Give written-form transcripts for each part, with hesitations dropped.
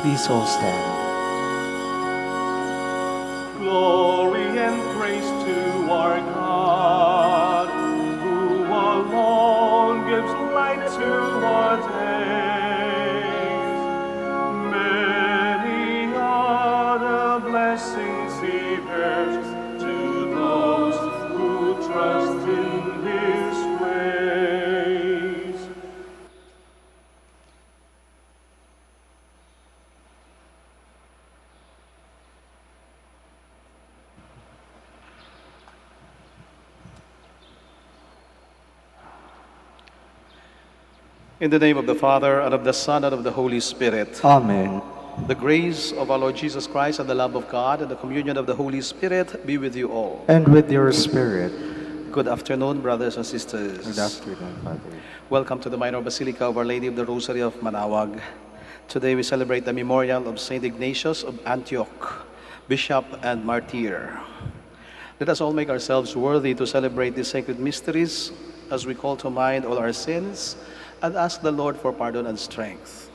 Please all stand. Glory and praise to our God, who alone gives light to our days. Many are the blessings He bears to those who trust in His ways. In the name of the Father, and of the Son, and of the Holy Spirit. Amen. The grace of our Lord Jesus Christ and the love of God and the communion of the Holy Spirit be with you all. And with your spirit. Good afternoon, brothers and sisters. Good afternoon, Father. Welcome to the Minor Basilica of Our Lady of the Rosary of Manaoag. Today we celebrate the memorial of Saint Ignatius of Antioch, Bishop and Martyr. Let us all make ourselves worthy to celebrate these sacred mysteries as we call to mind all our sins and ask the Lord for pardon and strength.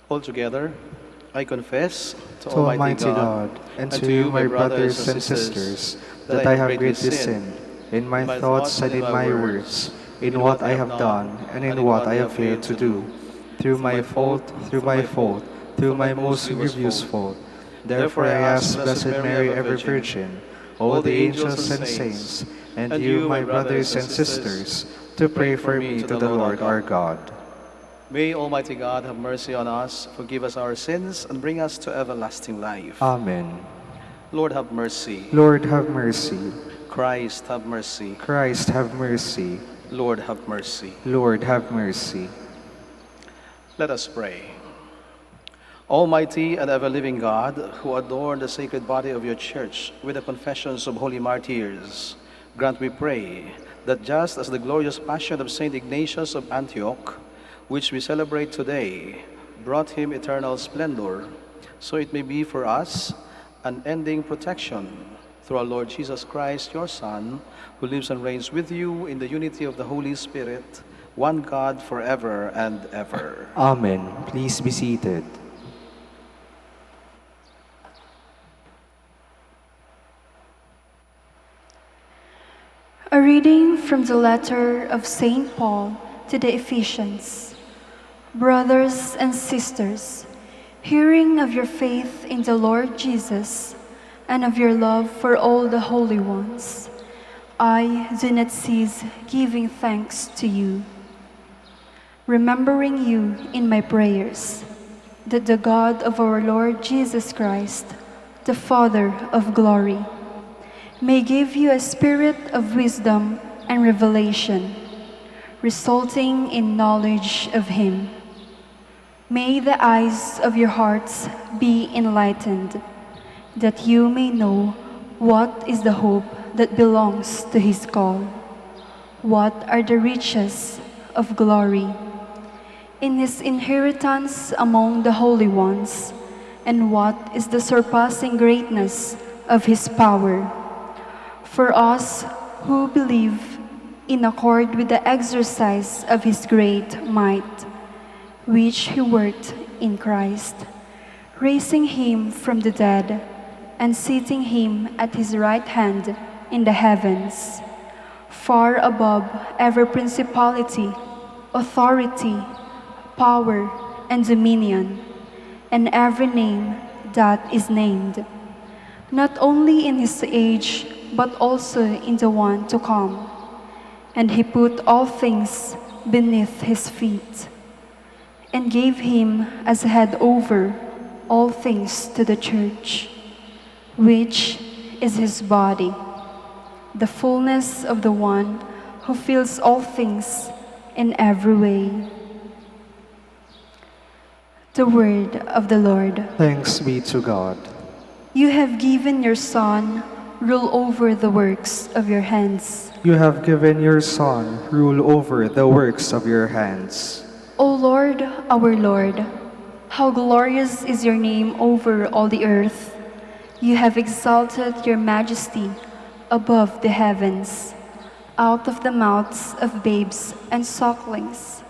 All together, I confess to Almighty God, and to you, my brothers and sisters, that I have greatly sinned in my thoughts and in my words, in what I have done and in what I have failed to do, through my fault, through my most grievous fault. Therefore I ask Blessed Mary, ever Virgin, all the angels and saints, and you, my brothers and sisters, to pray for me to the Lord our God. May Almighty God have mercy on us, forgive us our sins, and bring us to everlasting life. Amen. Lord, have mercy. Lord, have mercy. Christ, have mercy. Christ, have mercy. Lord, have mercy. Lord, have mercy. Let us pray. Almighty and ever-living God, who adorn the sacred body of your church with the confessions of holy martyrs, grant, we pray, that just as the glorious passion of Saint Ignatius of Antioch, which we celebrate today, brought him eternal splendor, so it may be for us unending protection through our Lord Jesus Christ, your Son, who lives and reigns with you in the unity of the Holy Spirit, one God forever and ever. Amen. Please be seated. A reading from the letter of St. Paul to the Ephesians. Brothers and sisters, hearing of your faith in the Lord Jesus and of your love for all the holy ones, I do not cease giving thanks to you, remembering you in my prayers, that the God of our Lord Jesus Christ, the Father of glory, may give you a spirit of wisdom and revelation, resulting in knowledge of Him. May the eyes of your hearts be enlightened, that you may know what is the hope that belongs to His call, what are the riches of glory in His inheritance among the holy ones, and what is the surpassing greatness of His power for us who believe, in accord with the exercise of His great might, which He worked in Christ, raising Him from the dead and seating Him at His right hand in the heavens, far above every principality, authority, power, and dominion, and every name that is named, not only in His age, but also in the one to come. And He put all things beneath His feet, and gave Him as head over all things to the church, which is His body, the fullness of the one who fills all things in every way. The word of the Lord. Thanks be to God. You have given your Son rule over the works of your hands. You have given your Son rule over the works of your hands. O Lord, our Lord, how glorious is your name over all the earth. You have exalted your majesty above the heavens. out of the mouths of babes and sucklings.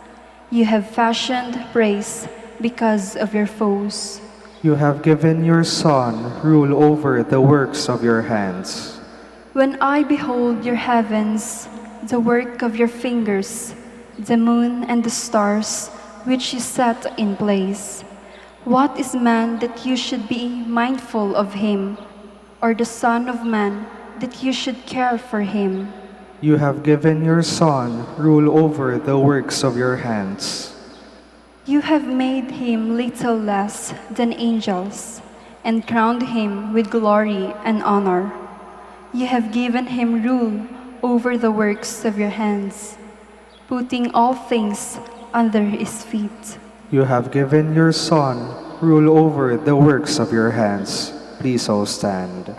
You have fashioned praise because of your foes. You have given your Son rule over the works of your hands. When I behold your heavens, the work of your fingers, the moon and the stars, which you set in place, what is man that you should be mindful of him, or the Son of Man that you should care for him? You have given your Son rule over the works of your hands. You have made him little less than angels, and crowned him with glory and honor. You have given him rule over the works of your hands, putting all things under his feet. You have given your Son rule over the works of your hands. Please all stand.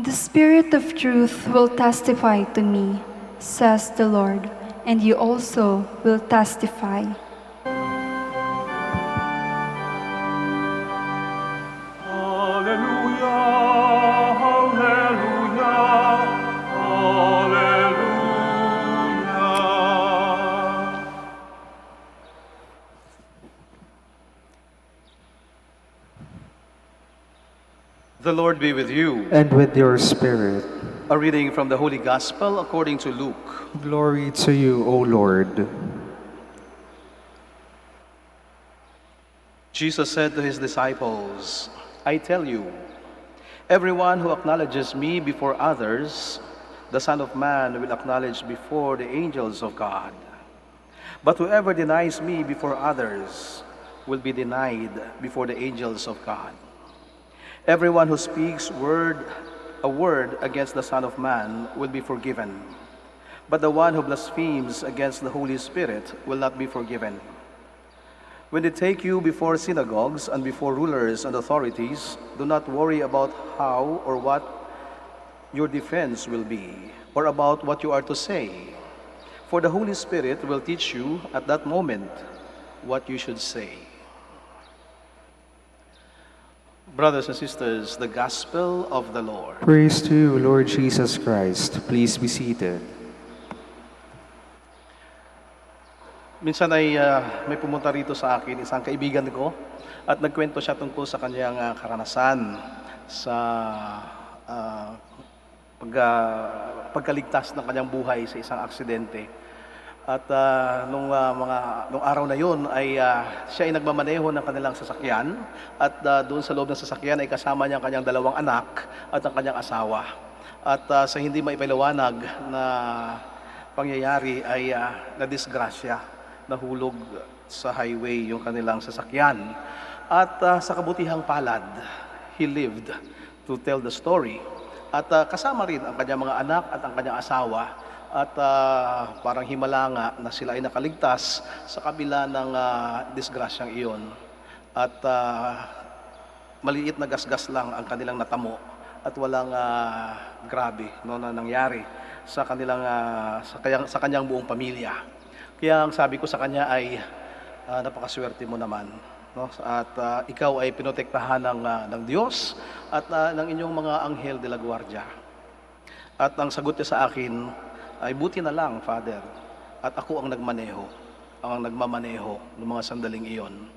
The Spirit of truth will testify to me, says the Lord, and you also will testify. The Lord be with you. And with your spirit. A reading from the Holy Gospel according to Luke. Glory to you, O Lord. Jesus said to his disciples, I tell you, everyone who acknowledges me before others, the Son of Man will acknowledge before the angels of God. But whoever denies me before others will be denied before the angels of God. Everyone who speaks a word against the Son of Man will be forgiven, but the one who blasphemes against the Holy Spirit will not be forgiven. When they take you before synagogues and before rulers and authorities, do not worry about how or what your defense will be, or about what you are to say, for the Holy Spirit will teach you at that moment what you should say. Brothers and sisters, the Gospel of the Lord. Praise to you, Lord Jesus Christ. Please be seated. Minsan ay may pumunta rito sa akin, isang kaibigan ko, at nagkwento siya tungkol sa kanyang karanasan sa pagkaligtas ng kanyang buhay sa isang aksidente. At nung araw na yun ay siya ay nagmamaneho ng kanilang sasakyan, at doon sa loob ng sasakyan ay kasama niya ang kanyang dalawang anak at ang kanyang asawa. At sa hindi maipaliwanag na pangyayari ay nadisgrasya, nahulog sa highway yung kanilang sasakyan. At sa kabutihang palad, he lived to tell the story. At kasama rin ang kanyang mga anak at ang kanyang asawa. At parang himala nga na sila ay nakaligtas sa kabila ng disgrasyang iyon. At maliit na gasgas lang ang kanilang natamo at walang grabe na nangyari sa kanilang sa kanyang buong pamilya. Kaya ang sabi ko sa kanya ay napakaswerte mo naman, no? At ikaw ay pinotektahan ng Diyos at ng inyong mga anghel de la guardia. At ang sagot niya sa akin ay, buti na lang, Father, at ako ang nagmamaneho ng mga sandaling iyon.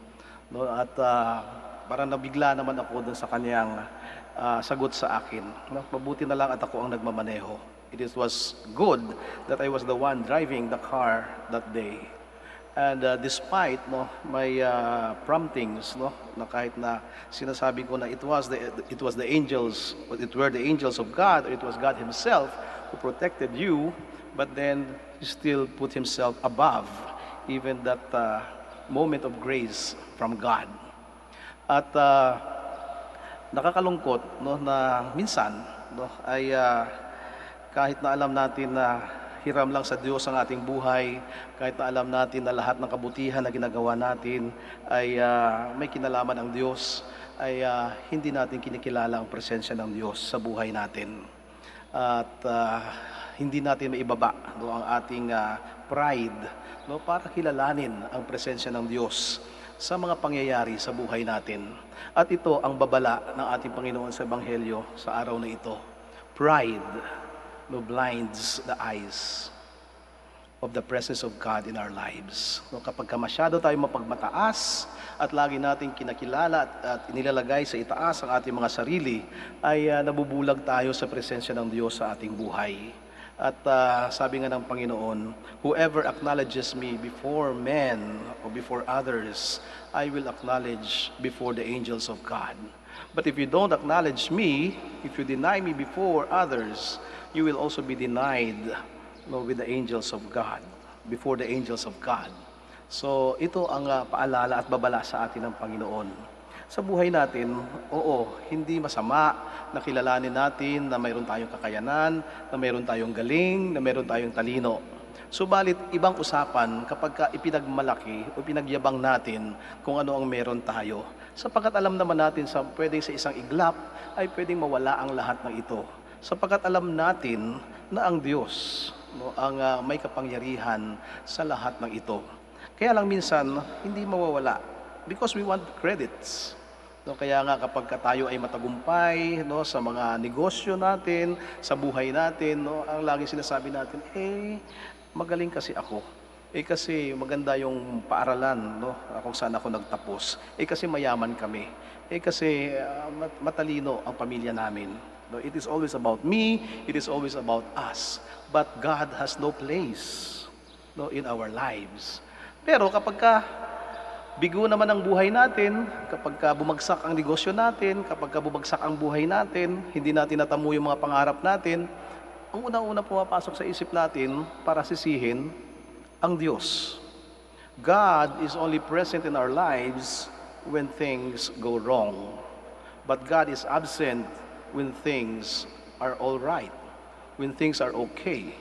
No? At parang nabigla naman ako dun sa kanyang sagot sa akin. No? Mabuti na lang at ako ang nagmamaneho. It was good that I was the one driving the car that day. And despite my promptings, na kahit na sinasabi ko na it were the angels of God, or it was God Himself who protected you, but then He still put Himself above even that moment of grace from God. At nakakalungkot na minsan ay kahit na alam natin na hiram lang sa Diyos ang ating buhay, kahit na alam natin na lahat ng kabutihan na ginagawa natin ay may kinalaman ang Diyos, ay hindi natin kinikilala ang presensya ng Diyos sa buhay natin. At hindi natin maibaba, no, ang ating pride, no, para kilalanin ang presensya ng Diyos sa mga pangyayari sa buhay natin. At ito ang babala ng ating Panginoon sa Ebanghelyo sa araw na ito. Pride, no, blinds the eyes of the presence of God in our lives. No, kapag masyado tayo mapagmataas at lagi nating kinakilala at inilalagay sa itaas ang ating mga sarili, ay nabubulag tayo sa presensya ng Diyos sa ating buhay. At sabi nga ng Panginoon, whoever acknowledges me before men or before others, I will acknowledge before the angels of God. But if you don't acknowledge me, if you deny me before others, you will also be denied, no, with the angels of God, before the angels of God. So ito ang paalala at babala sa atin ng Panginoon. Sa buhay natin, oo, hindi masama na kilalanin natin na mayroon tayong kakayanan, na mayroon tayong galing, na mayroon tayong talino. Subalit, ibang usapan kapag ipinagmalaki o pinagyabang natin kung ano ang meron tayo. Sapagkat alam naman natin pwedeng sa isang iglap ay pwedeng mawala ang lahat ng ito. Sapagkat alam natin na ang Diyos, no, ang may kapangyarihan sa lahat ng ito. Kaya lang minsan, hindi mawawala because we want credits. No, kaya nga kapag tayo ay matagumpay, no, sa mga negosyo natin, sa buhay natin, no, ang laging sinasabi natin, magaling kasi ako. Kasi maganda yung paaralan, no, kung saan ako nagtapos. Kasi mayaman kami. Kasi matalino ang pamilya namin. No, it is always about me, it is always about us. But God has no place, no, in our lives. Pero kapag bigo naman ang buhay natin, kapag bumagsak ang negosyo natin, kapag bumagsak ang buhay natin, hindi natin natamo yung mga pangarap natin, ang unang-una pumapasok sa isip natin para sisihin ang Diyos. God is only present in our lives when things go wrong. But God is absent when things are all right, when things are okay.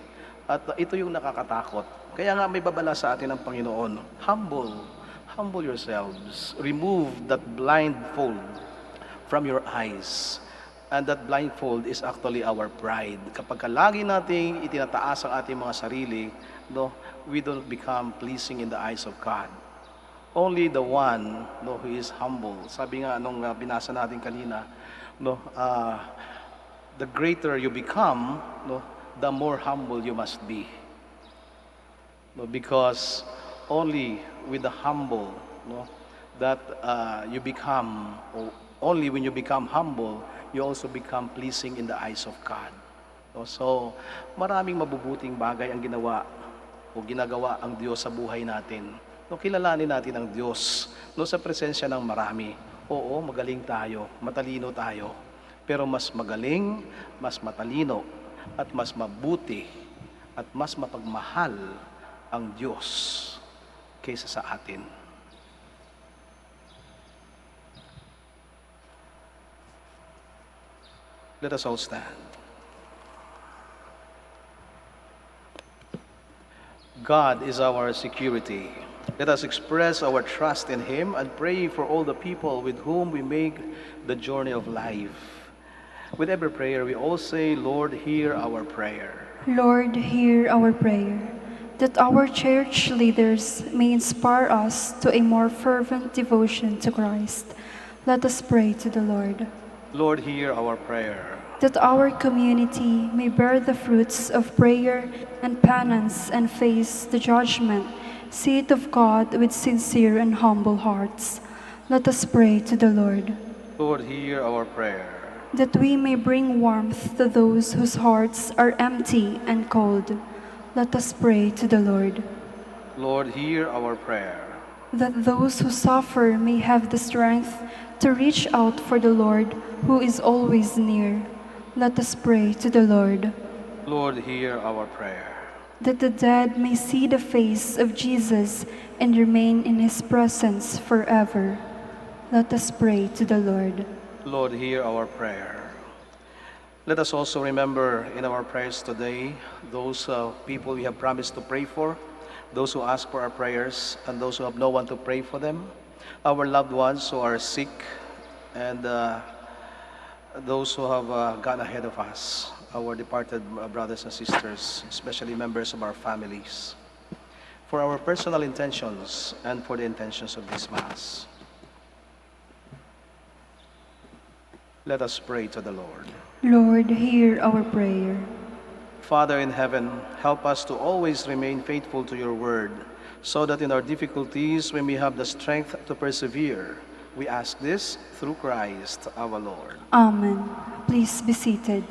At ito yung nakakatakot. Kaya nga may babala sa atin ng Panginoon, humble yourselves, remove that blindfold from your eyes. And that blindfold is actually our pride. Kapag lagi nating itinataas ang ating mga sarili, no, we don't become pleasing in the eyes of God. Only the one, no, who is humble. Sabi nga nung binasa natin kanina, no, the greater you become, no, the more humble you must be. No, because only with the humble, no, that you become, only when you become humble, you also become pleasing in the eyes of God. No, so, maraming mabubuting bagay ang ginawa o ginagawa ang Diyos sa buhay natin. No, kilalanin natin ang Diyos, no, sa presensya ng marami. Oo, magaling tayo, matalino tayo, pero mas magaling, mas matalino, at mas mabuti, at mas mapagmahal ang Diyos kaysa sa atin. Let us all stand. God is our security. Let us express our trust in Him and pray for all the people with whom we make the journey of life. With every prayer, we all say, Lord, hear our prayer. Lord, hear our prayer, that our church leaders may inspire us to a more fervent devotion to Christ. Let us pray to the Lord. Lord, hear our prayer. That our community may bear the fruits of prayer and penance and face the judgment seat of God with sincere and humble hearts. Let us pray to the Lord. Lord, hear our prayer. That we may bring warmth to those whose hearts are empty and cold. Let us pray to the Lord. Lord, hear our prayer. That those who suffer may have the strength to reach out for the Lord who is always near. Let us pray to the Lord. Lord, hear our prayer. That the dead may see the face of Jesus and remain in His presence forever. Let us pray to the Lord. Lord, hear our prayer. Let us also remember in our prayers today those people we have promised to pray for, those who ask for our prayers, and those who have no one to pray for them, our loved ones who are sick, and those who have gone ahead of us. our departed brothers and sisters, especially members of our families, for our personal intentions and for the intentions of this Mass. Let us pray to the Lord. Lord, hear our prayer. Father in heaven, help us to always remain faithful to your word, so that in our difficulties we may have the strength to persevere. We ask this through Christ our Lord. Amen. Please be seated.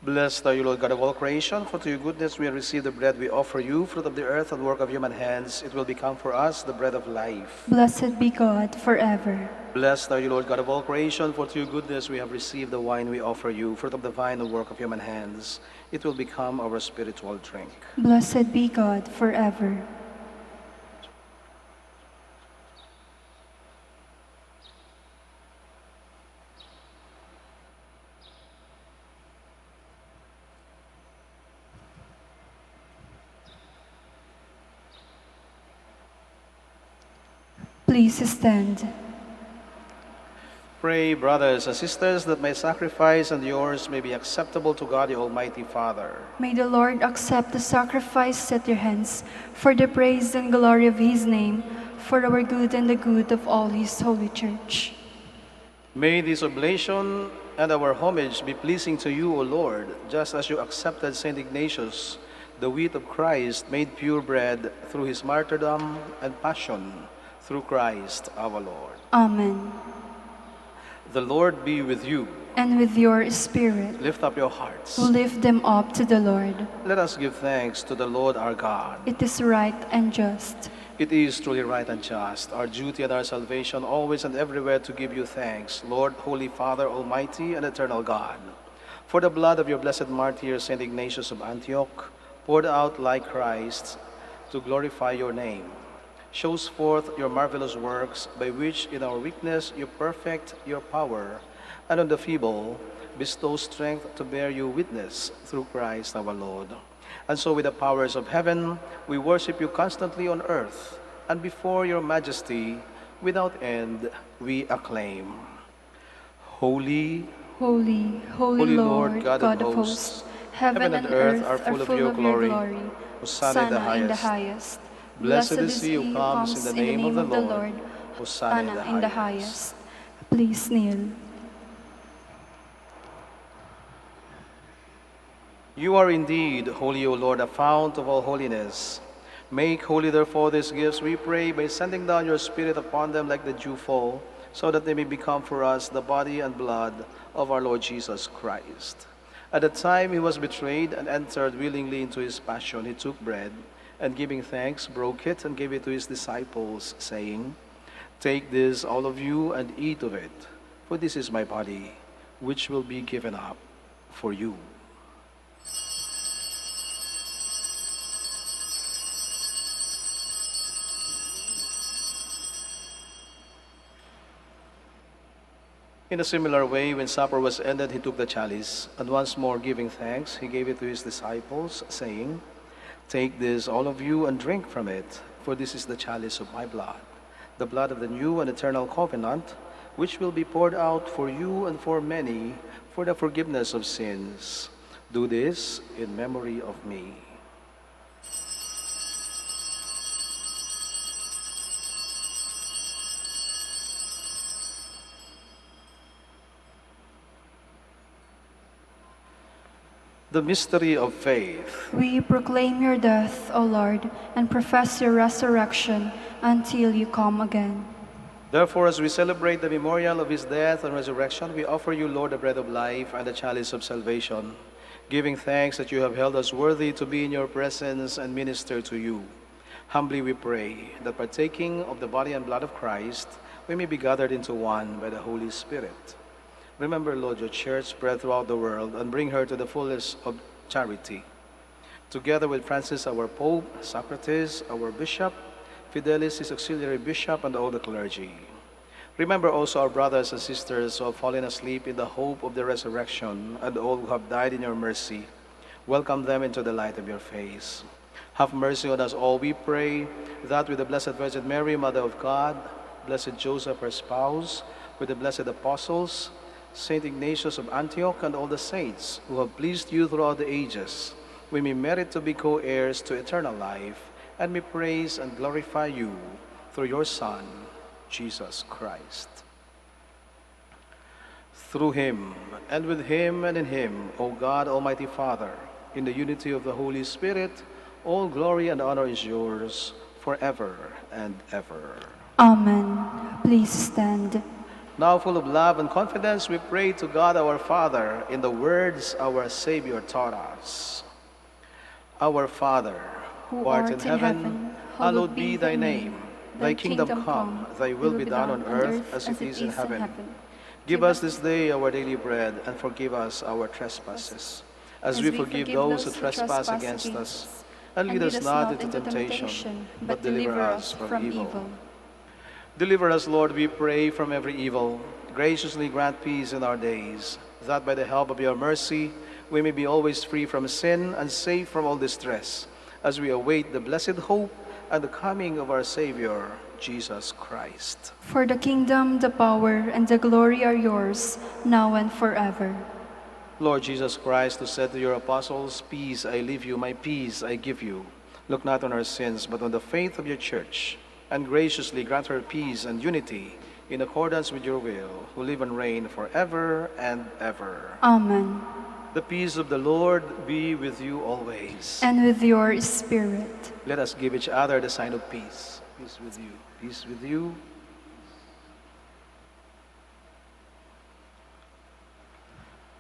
Blessed are you, Lord God of all creation, for to your goodness we have received the bread we offer you, fruit of the earth and work of human hands. It will become for us the bread of life. Blessed be God forever. Blessed are you, Lord God of all creation, for to your goodness we have received the wine we offer you, fruit of the vine and work of human hands. It will become our spiritual drink. Blessed be God forever. Please stand. Pray, brothers and sisters, that my sacrifice and yours may be acceptable to God, the Almighty Father. May the Lord accept the sacrifice at your hands for the praise and glory of his name, for our good and the good of all his holy church. May this oblation and our homage be pleasing to you, O Lord, just as you accepted Saint Ignatius, the wheat of Christ, made pure bread through his martyrdom and passion, through Christ our Lord. Amen. The Lord be with you. And with your spirit, Lift up your hearts. we lift them up to the Lord. Let us give thanks to the Lord our God. It is right and just. It is truly right and just, our duty and our salvation, always and everywhere to give you thanks, Lord, Holy Father, Almighty and eternal God, for the blood of your blessed martyr, Saint Ignatius of Antioch, poured out like Christ to glorify your name, shows forth your marvelous works, by which in our weakness you perfect your power, and on the feeble bestow strength to bear you witness, through Christ our Lord. And so with the powers of heaven, we worship you constantly on earth, and before your majesty, without end, we acclaim. Holy, Holy, holy Lord, God of hosts, heaven and earth are full of your glory. Hosanna in the highest. Blessed is he who comes in the name of the Lord. Hosanna in the highest. Please kneel. You are indeed holy, O Lord, a fount of all holiness. Make holy, therefore, these gifts, we pray, by sending down your Spirit upon them like the dewfall, so that they may become for us the body and blood of our Lord Jesus Christ. At the time he was betrayed and entered willingly into his passion, he took bread, and giving thanks, broke it and gave it to his disciples, saying, "Take this, all of you, and eat of it, for this is my body, which will be given up for you." In a similar way, when supper was ended, he took the chalice, and once more giving thanks, he gave it to his disciples, saying, "Take this, all of you, and drink from it, for this is the chalice of my blood, the blood of the new and eternal covenant, which will be poured out for you and for many for the forgiveness of sins. Do this in memory of me." The mystery of faith. We proclaim your death, O Lord, and profess your resurrection until you come again. Therefore, as we celebrate the memorial of his death and resurrection, we offer you, Lord, the bread of life and the chalice of salvation, giving thanks that you have held us worthy to be in your presence and minister to you. Humbly we pray that partaking of the body and blood of Christ, we may be gathered into one by the Holy Spirit. Remember, Lord, your church spread throughout the world and bring her to the fullness of charity. Together with Francis, our Pope, Socrates, our Bishop, Fidelis, his auxiliary bishop, and all the clergy. Remember also our brothers and sisters who have fallen asleep in the hope of the resurrection, and all who have died in your mercy. Welcome them into the light of your face. Have mercy on us all, we pray, that with the Blessed Virgin Mary, Mother of God, Blessed Joseph, her spouse, with the blessed apostles, Saint Ignatius of Antioch, and all the saints who have pleased you throughout the ages, we may merit to be co-heirs to eternal life, and may praise and glorify you through your Son, Jesus Christ. Through him, and with him, and in him, O God, Almighty Father, in the unity of the Holy Spirit, all glory and honor is yours forever and ever. Amen. Please stand. Now, full of love and confidence, we pray to God our Father in the words our Savior taught us. Our Father, who art in heaven, hallowed be thy name. Thy kingdom come, thy will be done on earth as it is in heaven. Give us this day our daily bread, and forgive us our trespasses, as we forgive those who trespass against us. And lead us not into temptation, but deliver us from evil. Deliver us, Lord, we pray, from every evil. Graciously grant peace in our days, that by the help of your mercy we may be always free from sin and safe from all distress, as we await the blessed hope and the coming of our Savior, Jesus Christ. For the kingdom, the power, and the glory are yours, now and forever. Lord Jesus Christ, who said to your apostles, "Peace I leave you, my peace I give you," look not on our sins, but on the faith of your church, and graciously grant her peace and unity in accordance with your will, who live and reign forever and ever. Amen. The peace of the Lord be with you always. And with your spirit. Let us give each other the sign of peace. Peace with you. Peace with you.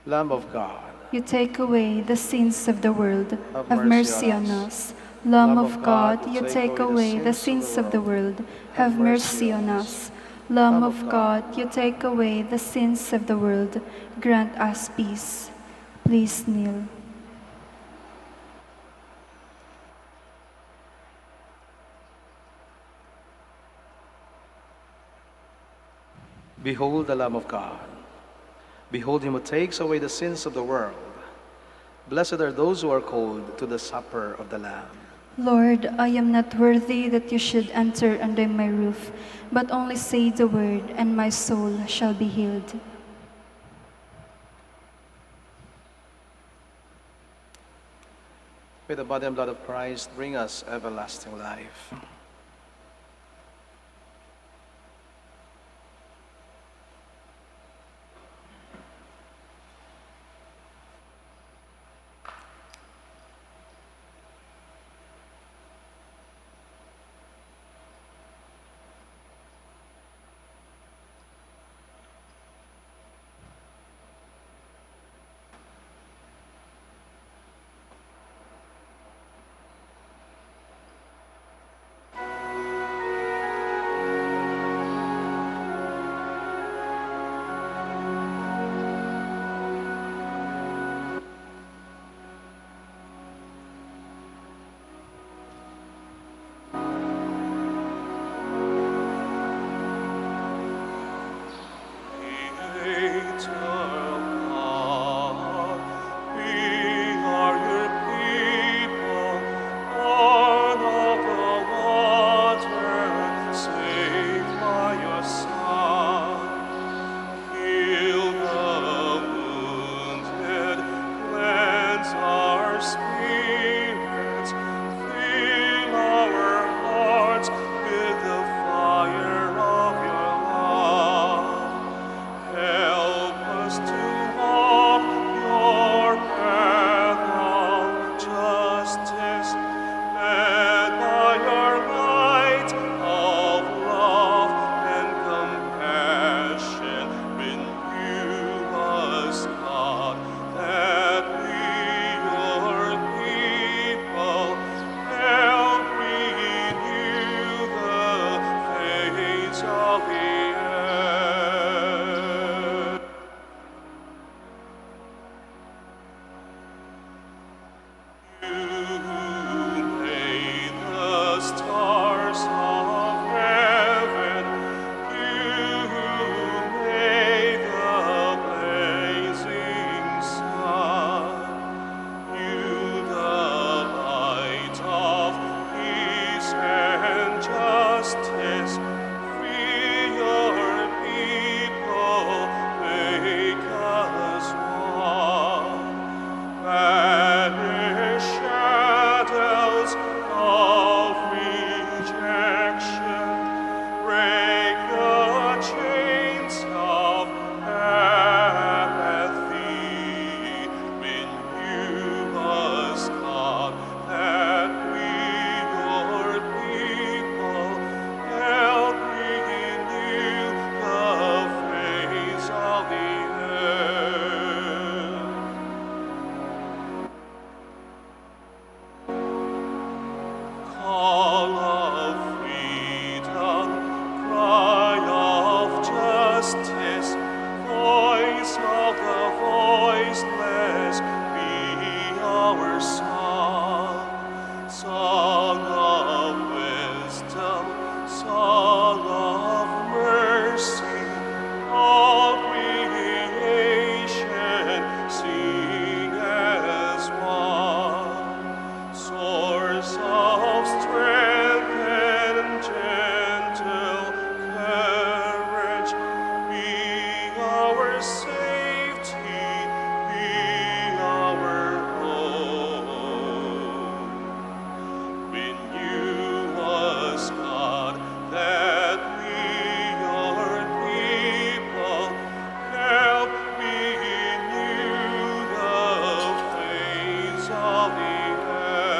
Lamb of God, You take away the sins of the world. Have Have mercy mercy on on us. Lamb of God, you take away the sins of the world. Have mercy on us. Lamb of God, you take away the sins of the world. Grant us peace. Please kneel. behold the Lamb of God. Behold him who takes away the sins of the world. Blessed are those who are called to the supper of the Lamb. Lord, I am not worthy that you should enter under my roof, but only say the word, and my soul shall be healed. May the body and blood of Christ bring us everlasting life. justice, free your people, make us one. Banish shadows of rejection, break the chains of apathy. Renew us, God, that we, your people, help renew the face of the earth. Call of freedom, cry of justice, voice of the voiceless, be our song. Song of wisdom, song of mercy, all creation sing as one. Source of strength and gentle courage, be our safety, be our hope. Renew us, God, that we, your people, help renew the face of the earth.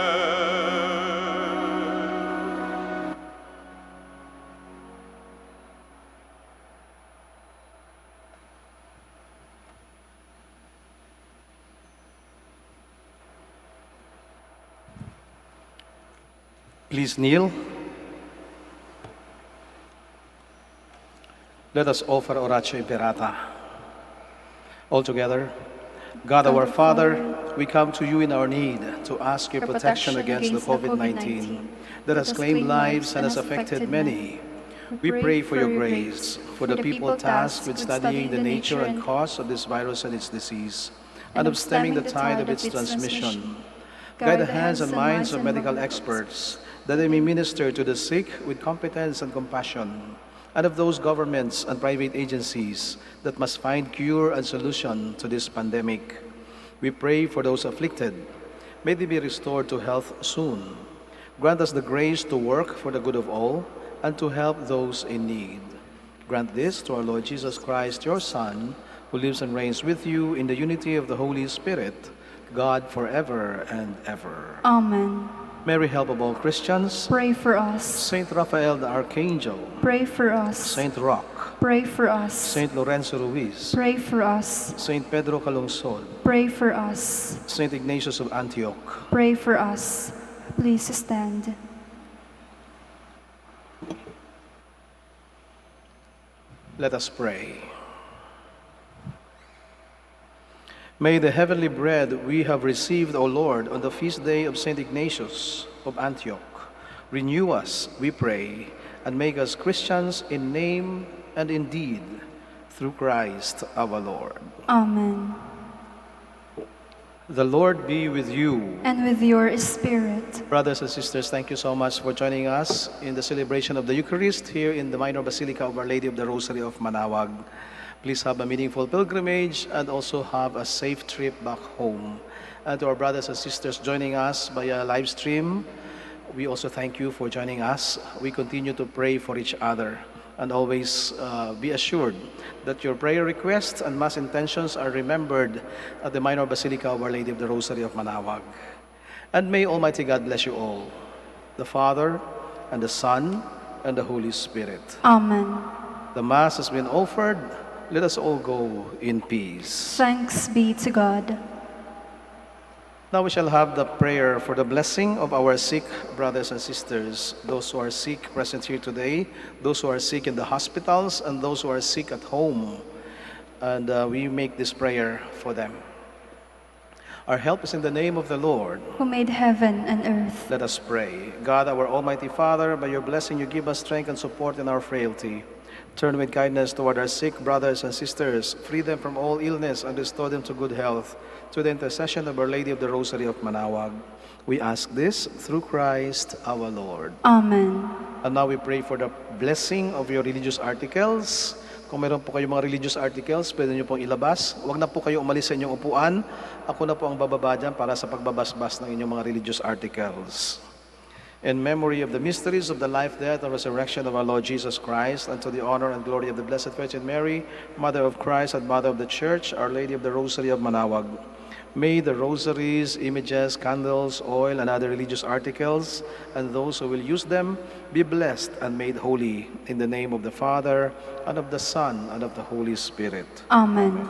Please kneel. Let us offer Oratio Imperata. All together, God our Father, we come to you in our need to ask your protection against the COVID-19 that has claimed lives and has affected many. We pray for your grace for the people tasked with studying the nature and cause of this virus and its disease, and of stemming the tide of its transmission. Guide the hands and minds of medical experts that they may minister to the sick with competence and compassion, and of those governments and private agencies that must find cure and solution to this pandemic. We pray for those afflicted. May they be restored to health soon. Grant us the grace to work for the good of all and to help those in need. Grant this to our Lord Jesus Christ, your Son, who lives and reigns with you in the unity of the Holy Spirit, God forever and ever. Amen. Mary, help of all Christians. Pray for us. Saint Raphael the Archangel. Pray for us. Saint Roch. Pray for us. Saint Lorenzo Ruiz. Pray for us. Saint Pedro Calungsod. Pray for us. Saint Ignatius of Antioch. Pray for us. Please stand. Let us pray. May the heavenly bread we have received, O Lord, on the feast day of Saint Ignatius of Antioch, renew us, we pray, and make us Christians in name and in deed, through Christ our Lord. Amen. The Lord be with you. And with your spirit. Brothers and sisters, thank you so much for joining us in the celebration of the Eucharist here in the Minor Basilica of Our Lady of the Rosary of Manaoag. Please have a meaningful pilgrimage and also have a safe trip back home. And to our brothers and sisters joining us via live stream, we also thank you for joining us. We continue to pray for each other, and always be assured that your prayer requests and mass intentions are remembered at the Minor Basilica of Our Lady of the Rosary of Manaoag. And may Almighty God bless you all, the Father, and the Son, and the Holy Spirit. Amen. The Mass has been offered. Let us all go in peace. Thanks be to God. Now we shall have the prayer for the blessing of our sick brothers and sisters, those who are sick present here today, those who are sick in the hospitals, and those who are sick at home. And we make this prayer for them. Our help is in the name of the Lord. who made heaven and earth. Let us pray. God, our Almighty Father, by your blessing you give us strength and support in our frailty. Turn with kindness toward our sick brothers and sisters, free them from all illness, and restore them to good health, through the intercession of Our Lady of the Rosary of Manaoag. We ask this through Christ our Lord. Amen. And now we pray for the blessing of your religious articles. Kung meron po kayong mga religious articles, pwede nyo pong ilabas. Huwag na po kayo umalis sa inyong upuan. Ako na po ang bababa dyan para sa pagbabasbas ng inyong mga religious articles. In memory of the mysteries of the life, death, and resurrection of our Lord Jesus Christ, and to the honor and glory of the Blessed Virgin Mary, Mother of Christ and Mother of the Church, Our Lady of the Rosary of Manaoag, may the rosaries, images, candles, oil, and other religious articles, and those who will use them, be blessed and made holy, in the name of the Father, and of the Son, and of the Holy Spirit. Amen.